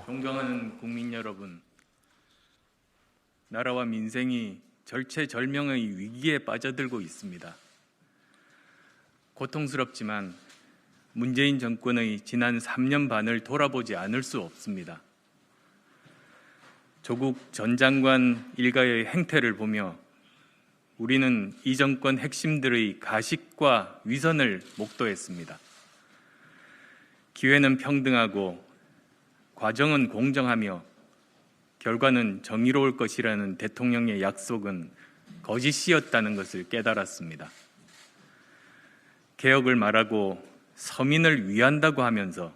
존경하는 국민 여러분, 나라와 민생이 절체절명의 위기에 빠져들고 있습니다. 고통스럽지만 문재인 정권의 지난 3년 반을 돌아보지 않을 수 없습니다. 조국 전 장관 일가의 행태를 보며 우리는 이 정권 핵심들의 가식과 위선을 목도했습니다. 기회는 평등하고 과정은 공정하며 결과는 정의로울 것이라는 대통령의 약속은 거짓이었다는 것을 깨달았습니다. 개혁을 말하고 서민을 위한다고 하면서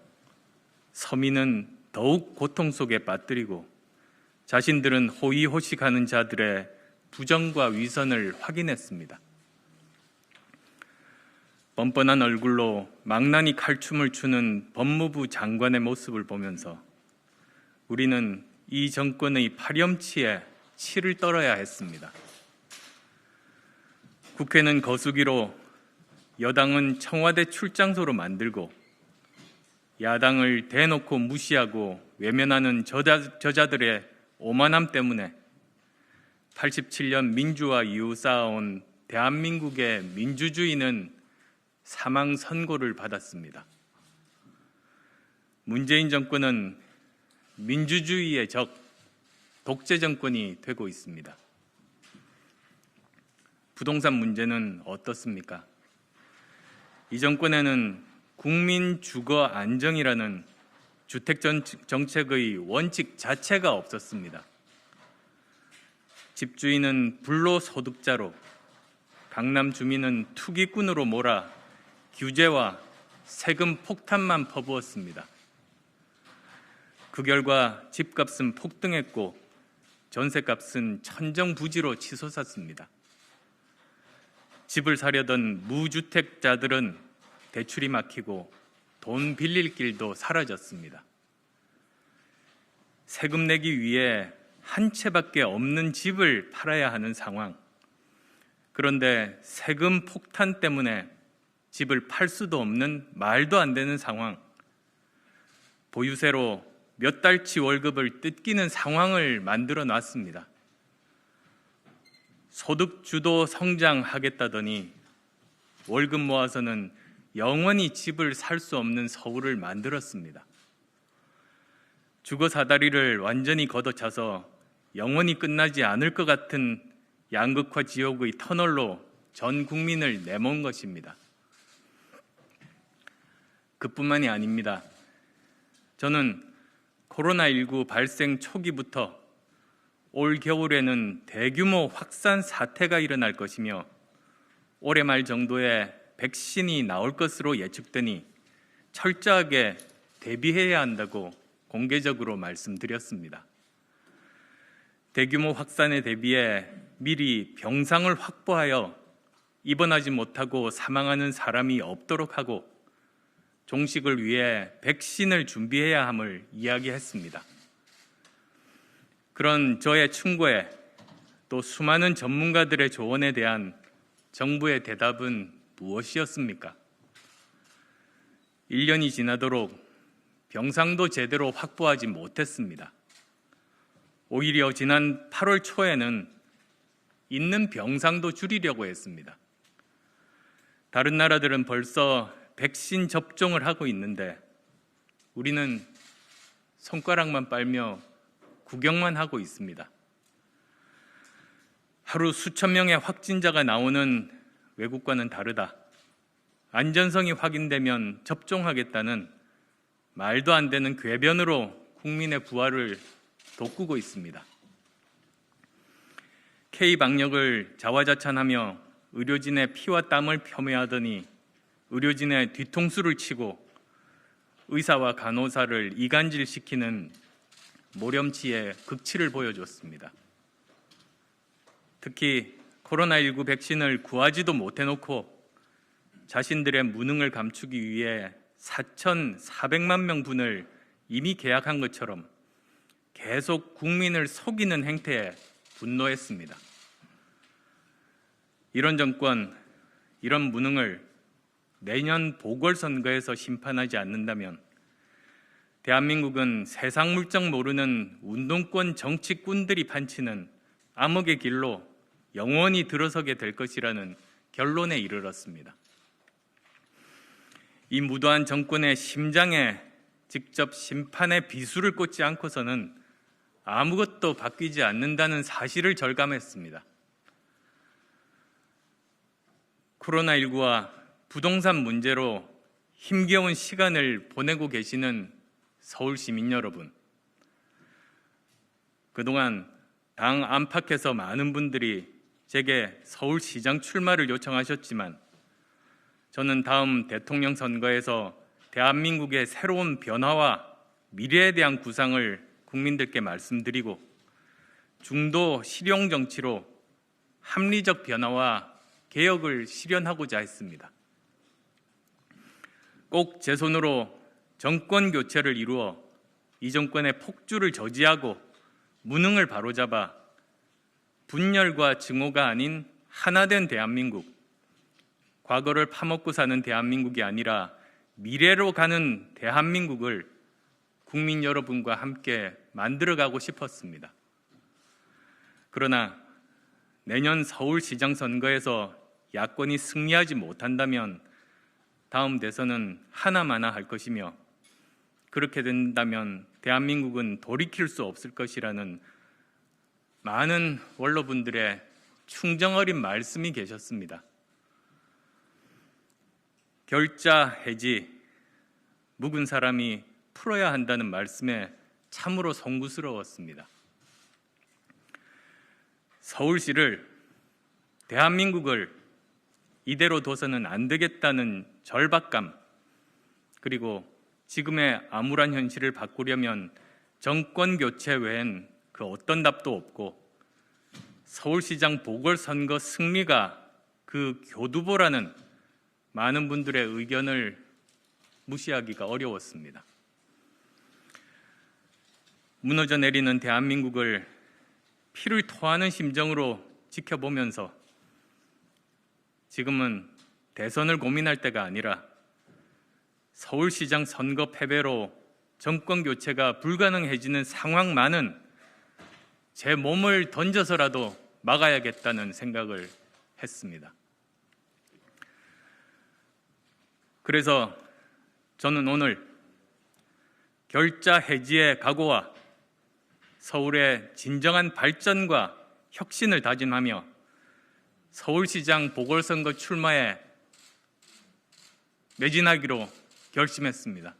서민은 더욱 고통 속에 빠뜨리고 자신들은 호의호식하는 자들의 부정과 위선을 확인했습니다. 뻔뻔한 얼굴로 망나니 칼춤을 추는 법무부 장관의 모습을 보면서 우리는 이 정권의 파렴치에 치를 떨어야 했습니다. 국회는 거수기로, 여당은 청와대 출장소로 만들고 야당을 대놓고 무시하고 외면하는 저자들의 오만함 때문에 87년 민주화 이후 쌓아온 대한민국의 민주주의는 사망 선고를 받았습니다. 문재인 정권은 민주주의의 적, 독재 정권이 되고 있습니다. 부동산 문제는 어떻습니까? 이 정권에는 국민 주거 안정이라는 주택 정책의 원칙 자체가 없었습니다. 집주인은 불로소득자로, 강남 주민은 투기꾼으로 몰아 규제와 세금 폭탄만 퍼부었습니다. 그 결과 집값은 폭등했고 전세값은 천정부지로 치솟았습니다. 집을 사려던 무주택자들은 대출이 막히고 돈 빌릴 길도 사라졌습니다. 세금 내기 위해 한 채밖에 없는 집을 팔아야 하는 상황. 그런데 세금 폭탄 때문에 집을 팔 수도 없는 말도 안 되는 상황. 보유세로 몇 달치 월급을 뜯기는 상황을 만들어 놨습니다. 소득 주도 성장하겠다더니 월급 모아서는 영원히 집을 살 수 없는 서울을 만들었습니다. 주거 사다리를 완전히 걷어차서 영원히 끝나지 않을 것 같은 양극화 지옥의 터널로 전 국민을 내몬 것입니다. 그뿐만이 아닙니다. 저는 코로나19 발생 초기부터 올 겨울에는 대규모 확산 사태가 일어날 것이며 올해 말 정도에 백신이 나올 것으로 예측되니 철저하게 대비해야 한다고 공개적으로 말씀드렸습니다. 대규모 확산에 대비해 미리 병상을 확보하여 입원하지 못하고 사망하는 사람이 없도록 하고 종식을 위해 백신을 준비해야 함을 이야기했습니다. 그런 저의 충고에 또 수많은 전문가들의 조언에 대한 정부의 대답은 무엇이었습니까? 1년이 지나도록 병상도 제대로 확보하지 못했습니다. 오히려 지난 8월 초에는 있는 병상도 줄이려고 했습니다. 다른 나라들은 벌써 백신 접종을 하고 있는데 우리는 손가락만 빨며 구경만 하고 있습니다. 하루 수천 명의 확진자가 나오는 외국과는 다르다. 안전성이 확인되면 접종하겠다는 말도 안 되는 궤변으로 국민의 부활을 돋구고 있습니다. K방역을 자화자찬하며 의료진의 피와 땀을 폄훼하더니 의료진의 뒤통수를 치고 의사와 간호사를 이간질시키는 모렴치의 극치를 보여줬습니다. 특히 코로나19 백신을 구하지도 못해놓고 자신들의 무능을 감추기 위해 4,400만 명분을 이미 계약한 것처럼 계속 국민을 속이는 행태에 분노했습니다. 이런 정권, 이런 무능을 내년 보궐선거에서 심판하지 않는다면 대한민국은 세상 물정 모르는 운동권 정치꾼들이 판치는 암흑의 길로 영원히 들어서게 될 것이라는 결론에 이르렀습니다. 이 무도한 정권의 심장에 직접 심판의 비수를 꽂지 않고서는 아무것도 바뀌지 않는다는 사실을 절감했습니다. 코로나19와 부동산 문제로 힘겨운 시간을 보내고 계시는 서울 시민 여러분, 그동안 당 안팎에서 많은 분들이 제게 서울시장 출마를 요청하셨지만 저는 다음 대통령 선거에서 대한민국의 새로운 변화와 미래에 대한 구상을 국민들께 말씀드리고 중도 실용 정치로 합리적 변화와 개혁을 실현하고자 했습니다. 꼭 제 손으로 정권 교체를 이루어 이 정권의 폭주를 저지하고 무능을 바로잡아 분열과 증오가 아닌 하나된 대한민국, 과거를 파먹고 사는 대한민국이 아니라 미래로 가는 대한민국을 국민 여러분과 함께 만들어가고 싶었습니다. 그러나 내년 서울시장 선거에서 야권이 승리하지 못한다면 다음 대선은 하나마나 할 것이며 그렇게 된다면 대한민국은 돌이킬 수 없을 것이라는 많은 원로분들의 충정어린 말씀이 계셨습니다. 결자 해지, 묵은 사람이 풀어야 한다는 말씀에 참으로 송구스러웠습니다. 서울시를, 대한민국을 이대로 둬서는 안 되겠다는 절박감, 그리고 지금의 암울한 현실을 바꾸려면 정권 교체 외엔 그 어떤 답도 없고 서울시장 보궐선거 승리가 그 교두보라는 많은 분들의 의견을 무시하기가 어려웠습니다. 무너져 내리는 대한민국을 피를 토하는 심정으로 지켜보면서 지금은 대선을 고민할 때가 아니라 서울시장 선거 패배로 정권 교체가 불가능해지는 상황만은 제 몸을 던져서라도 막아야겠다는 생각을 했습니다. 그래서 저는 오늘 결자 해지의 각오와 서울의 진정한 발전과 혁신을 다짐하며 서울시장 보궐선거 출마에 매진하기로 결심했습니다.